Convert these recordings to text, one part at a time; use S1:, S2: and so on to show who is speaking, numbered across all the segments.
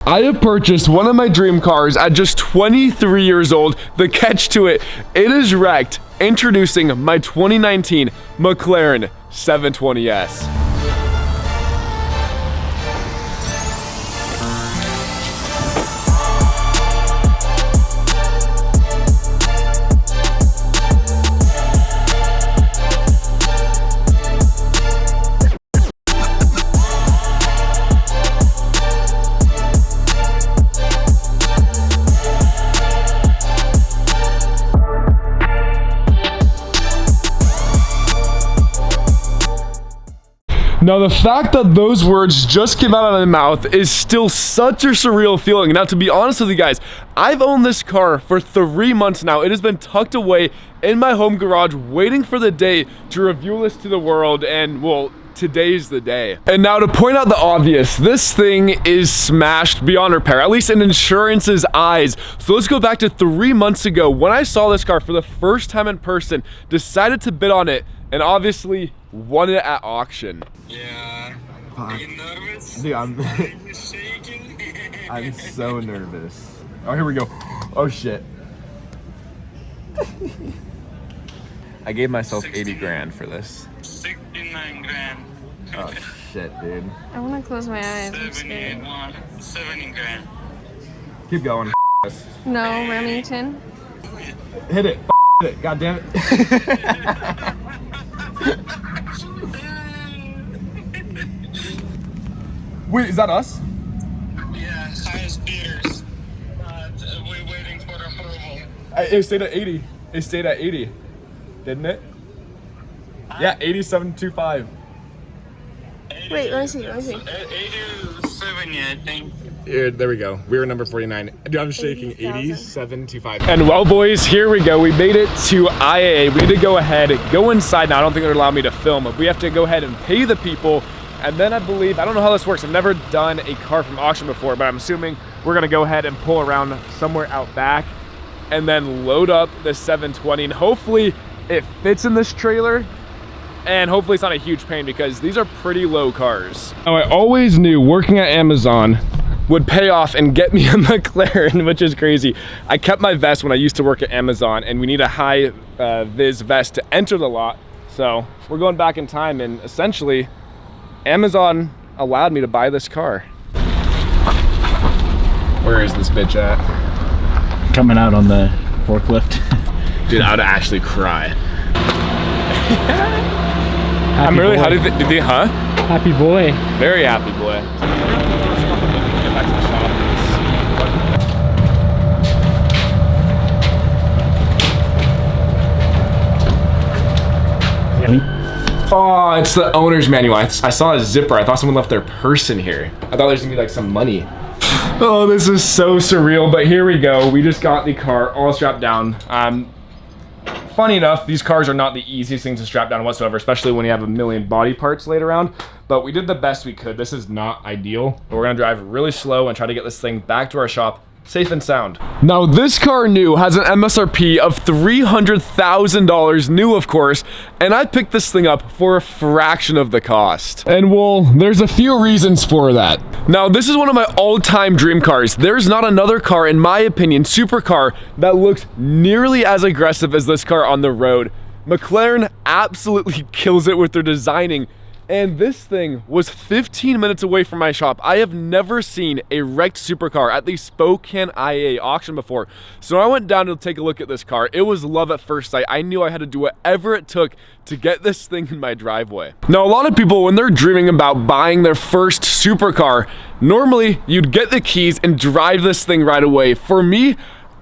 S1: I have purchased one of my dream cars at just 23 years old. The catch to it, it is wrecked. Introducing my 2019 McLaren 720S. Now, the fact that those words just came out of my mouth is still such a surreal feeling. Now, to be honest with you guys, I've owned this car for 3 months now. It has been tucked away in my home garage, waiting for the day to reveal this to the world, and well, today's the day. And now, to point out the obvious, this thing is smashed beyond repair, at least in insurance's eyes. So let's go back to 3 months ago when I saw this car for the first time in person, decided to bid on it, and obviously won it at auction.
S2: Yeah. Are you nervous?
S1: Dude,
S2: Are you shaking?
S1: I'm so nervous. Oh, here we go. Oh shit. I gave myself 80 grand for this.
S2: 69 grand.
S1: Oh shit, dude.
S3: I want to close my eyes. I'm scared.
S2: 70 grand.
S1: Keep going.
S3: No, Remington.
S1: Hit it. It. God damn it. Wait, is that us?
S2: Yeah, highest bidders. We're waiting for approval.
S1: It stayed at 80. It stayed at 80. Didn't it? Yeah, 87.25.
S3: Wait, let me see.
S2: 87, yeah, I think.
S1: Here, there we go. We were number 49. Dude, I'm shaking. 87.25. And well, boys, here we go. We made it to IAA. We need to go ahead, go inside now. I don't think they'll allow me to film, but we have to go ahead and pay the people. And then I believe, I don't know how this works. I've never done a car from auction before, but I'm assuming we're gonna go ahead and pull around somewhere out back and then load up the 720. And hopefully it fits in this trailer. And hopefully it's not a huge pain because these are pretty low cars. Now, I always knew working at Amazon would pay off and get me a McLaren, which is crazy. I kept my vest when I used to work at Amazon, and we need a high vis vest to enter the lot. So we're going back in time, and essentially Amazon allowed me to buy this car. Where is this bitch at?
S4: Coming out on the forklift.
S1: Dude, I would actually cry.
S4: I'm
S1: really,
S4: boy.
S1: how did they, huh?
S4: Happy boy.
S1: Very happy boy. Oh, it's the owner's manual. I saw a zipper. I thought someone left their purse in here. I thought there was gonna be like some money. Oh, this is so surreal, but here we go. We just got the car all strapped down. Funny enough, these cars are not the easiest things to strap down whatsoever, especially when you have a million body parts laid around, but we did the best we could. This is not ideal, but we're gonna drive really slow and try to get this thing back to our shop safe and sound. Now, this car new has an MSRP of $300,000, new of course, and I picked this thing up for a fraction of the cost. And well, there's a few reasons for that. Now, this is one of my all-time dream cars. There's not another car, in my opinion, supercar, that looks nearly as aggressive as this car on the road. McLaren absolutely kills it with their designing. And this thing was 15 minutes away from my shop. I have never seen a wrecked supercar at the Spokane IAA auction before. So I went down to take a look at this car. It was love at first sight. I knew I had to do whatever it took to get this thing in my driveway. Now, a lot of people, when they're dreaming about buying their first supercar, normally you'd get the keys and drive this thing right away. For me,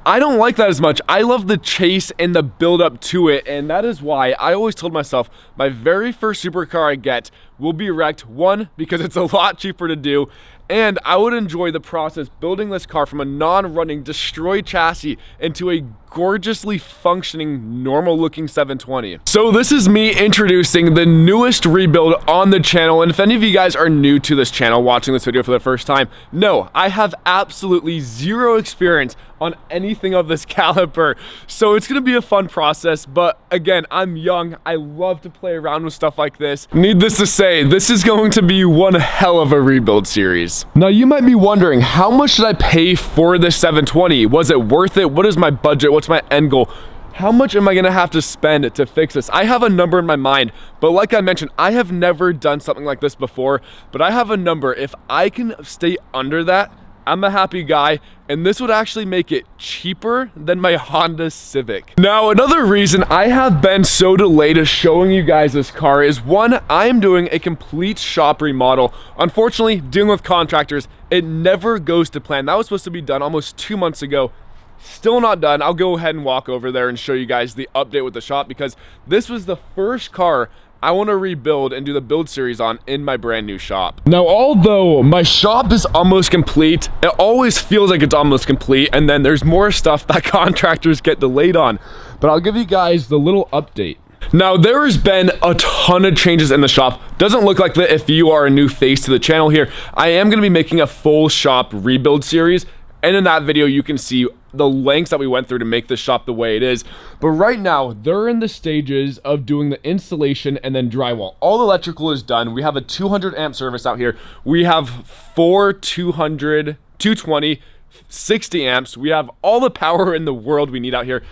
S1: I don't like that as much. I love the chase and the build up to it, and that is why I always told myself my very first supercar I get will be wrecked. One, because it's a lot cheaper to do, and I would enjoy the process building this car from a non-running destroyed chassis into a gorgeously functioning, normal looking 720. So this is me introducing the newest rebuild on the channel. And if any of you guys are new to this channel watching this video for the first time, no, I have absolutely zero experience on anything of this caliber. So it's gonna be a fun process, but again, I'm young. I love to play around with stuff like this. Needless to say, this is going to be one hell of a rebuild series. Now you might be wondering, how much did I pay for this 720? Was it worth it? What is my budget? What's my end goal? How much am I gonna have to spend to fix this? I have a number in my mind, but like I mentioned, I have never done something like this before, but I have a number. If I can stay under that, I'm a happy guy, and this would actually make it cheaper than my Honda Civic. Now, another reason I have been so delayed showing you guys this car is, one, I'm doing a complete shop remodel. Unfortunately, dealing with contractors, it never goes to plan. That was supposed to be done almost 2 months ago. Still not done. I'll go ahead and walk over there and show you guys the update with the shop, because this was the first car I want to rebuild and do the build series on in my brand new shop. Now, although my shop is almost complete, it always feels like it's almost complete, and then there's more stuff that contractors get delayed on. But I'll give you guys the little update. Now, there has been a ton of changes in the shop. Doesn't look like that if you are a new face to the channel here. I am going to be making a full shop rebuild series, and in that video you can see the lengths that we went through to make this shop the way it is. But right now they're in the stages of doing the installation and then drywall. All the electrical is done. We have a 200 amp service out here. We have 4 200, 220, 60 amps. We have all the power in the world we need out here,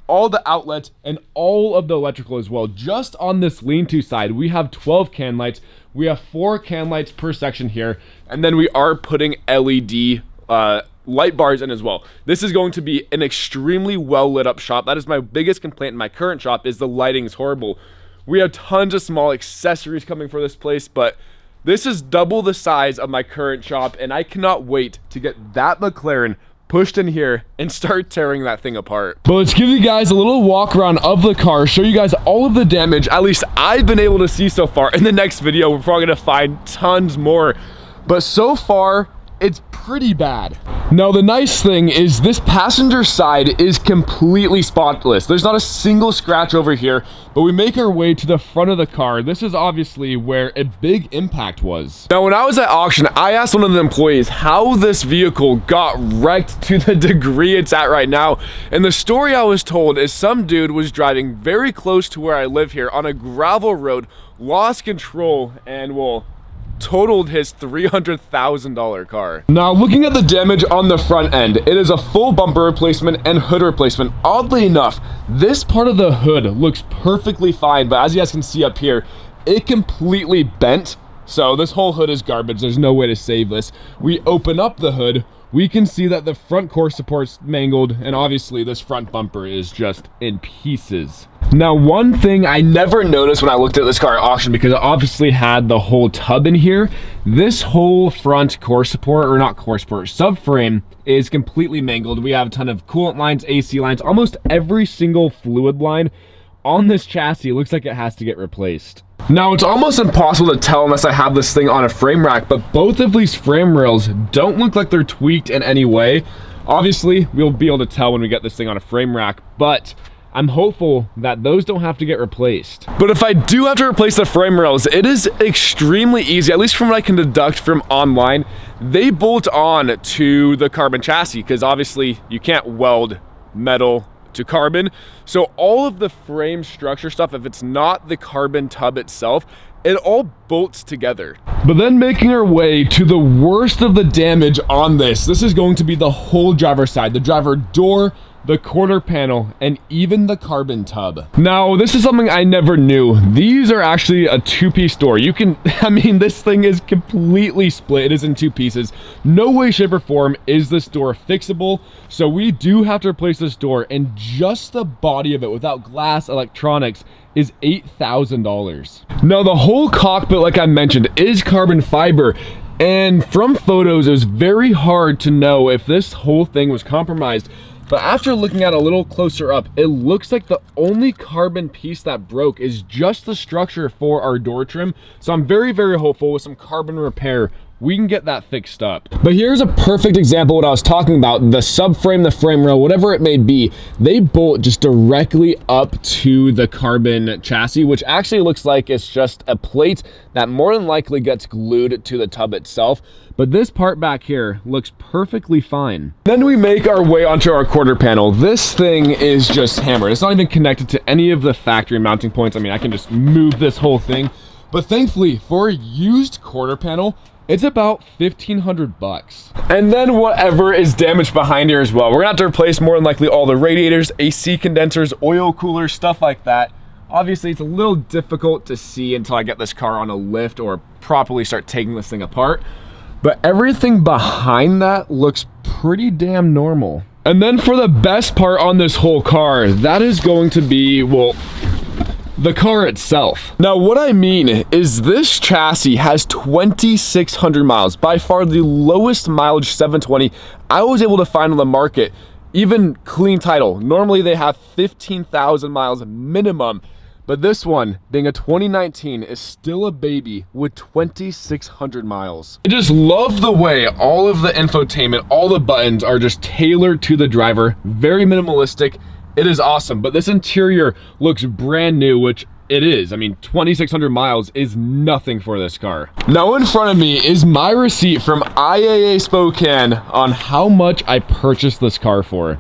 S1: all the outlets, and all of the electrical as well. Just on this lean-to side, we have 12 can lights. We have 4 can lights per section here, and then we are putting LED light bars in as well. This is going to be an extremely well lit up shop. That is my biggest complaint in my current shop, is the lighting is horrible. We have tons of small accessories coming for this place, but this is double the size of my current shop, and I cannot wait to get that McLaren pushed in here and start tearing that thing apart. But let's give you guys a little walk around of the car, show you guys all of the damage, at least I've been able to see so far. In the next video, we're probably gonna find tons more, but so far, it's pretty bad. Now, the nice thing is this passenger side is completely spotless. There's not a single scratch over here, but we make our way to the front of the car. This is obviously where a big impact was. Now, when I was at auction, I asked one of the employees how this vehicle got wrecked to the degree it's at right now. And the story I was told is some dude was driving very close to where I live here on a gravel road, lost control, and well, totaled his $300,000 car. Now, looking at the damage on the front end, it is a full bumper replacement and hood replacement. Oddly enough, this part of the hood looks perfectly fine, but as you guys can see up here, it completely bent. So this whole hood is garbage. There's no way to save this. We open up the hood, we can see that the front core support's mangled, and obviously this front bumper is just in pieces. Now, one thing I never noticed when I looked at this car at auction, because it obviously had the whole tub in here, this whole front core support, or not core support, subframe is completely mangled. We have a ton of coolant lines, AC lines, almost every single fluid line on this chassis looks like it has to get replaced. Now, it's almost impossible to tell unless I have this thing on a frame rack, but both of these frame rails don't look like they're tweaked in any way. Obviously, we'll be able to tell when we get this thing on a frame rack, but I'm hopeful that those don't have to get replaced. But if I do have to replace the frame rails, it is extremely easy, at least from what I can deduct from online. They bolt on to the carbon chassis, because obviously you can't weld metal to carbon. So all of the frame structure stuff, if it's not the carbon tub itself, it all bolts together. But then making our way to the worst of the damage on this is going to be the whole driver's side, the driver door, the quarter panel, and even the carbon tub. Now, this is something I never knew. These are actually a two-piece door. You can, I mean, this thing is completely split. It is in 2 pieces. No way, shape, or form is this door fixable. So we do have to replace this door, and just the body of it without glass electronics is $8,000. Now, the whole cockpit, like I mentioned, is carbon fiber. And from photos, it was very hard to know if this whole thing was compromised. But after looking at it a little closer up, it looks like the only carbon piece that broke is just the structure for our door trim. So I'm very, very hopeful with some carbon repair, we can get that fixed up. But here's a perfect example of what I was talking about. The subframe, the frame rail, whatever it may be, they bolt just directly up to the carbon chassis, which actually looks like it's just a plate that more than likely gets glued to the tub itself. But this part back here looks perfectly fine. Then we make our way onto our quarter panel. This thing is just hammered. It's not even connected to any of the factory mounting points. I mean, I can just move this whole thing. But thankfully, for a used quarter panel, it's about 1,500 bucks. And then whatever is damaged behind here as well. We're gonna have to replace more than likely all the radiators, AC condensers, oil coolers, stuff like that. Obviously, it's a little difficult to see until I get this car on a lift or properly start taking this thing apart. But everything behind that looks pretty damn normal. And then for the best part on this whole car, that is going to be, well, the car itself. Now, what I mean is this chassis has 2,600 miles, by far the lowest mileage 720 I was able to find on the market, even clean title. Normally they have 15,000 miles minimum. But this one, being a 2019, is still a baby with 2,600 miles. I just love the way all of the infotainment, all the buttons are just tailored to the driver. Very minimalistic. It is awesome. But this interior looks brand new, which it is. I mean, 2,600 miles is nothing for this car. Now in front of me is my receipt from IAA Spokane on how much I purchased this car for.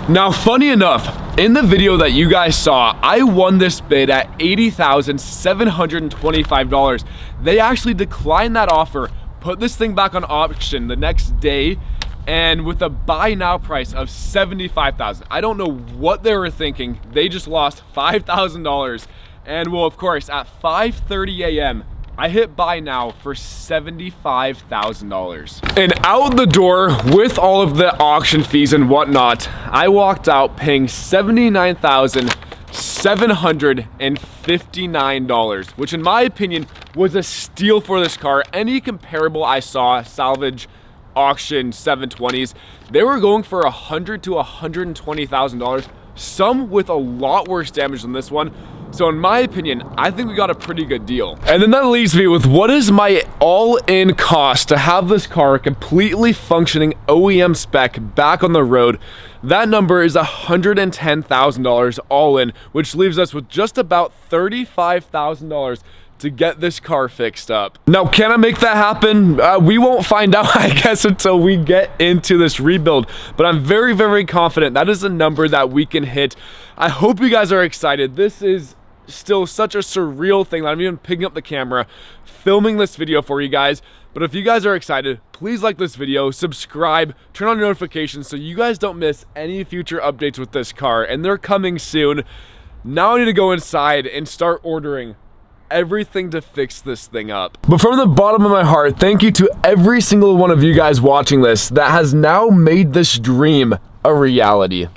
S1: Now, funny enough, in the video that you guys saw, I won this bid at $80,725. They actually declined that offer, put this thing back on auction the next day, and with a buy now price of $75,000. I don't know what they were thinking. They just lost $5,000. And well, of course, at 5:30 a.m., I hit buy now for $75,000. And out the door with all of the auction fees and whatnot, I walked out paying $79,759, which in my opinion was a steal for this car. Any comparable I saw, salvage, auction 720s, they were going for $100,000 to $120,000, some with a lot worse damage than this one. So in my opinion, I think we got a pretty good deal. And then that leaves me with what is my all-in cost to have this car completely functioning OEM spec back on the road. That number is $110,000 all in, which leaves us with just about $35,000 to get this car fixed up. Now, can I make that happen? We won't find out, I guess, until we get into this rebuild, but I'm very, very confident that is a number that we can hit. I hope you guys are excited. This is still such a surreal thing that I'm even picking up the camera, filming this video for you guys. But if you guys are excited, please like this video, subscribe, turn on notifications so you guys don't miss any future updates with this car, and they're coming soon. Now I need to go inside and start ordering everything to fix this thing up. But from the bottom of my heart, thank you to every single one of you guys watching this that has now made this dream a reality.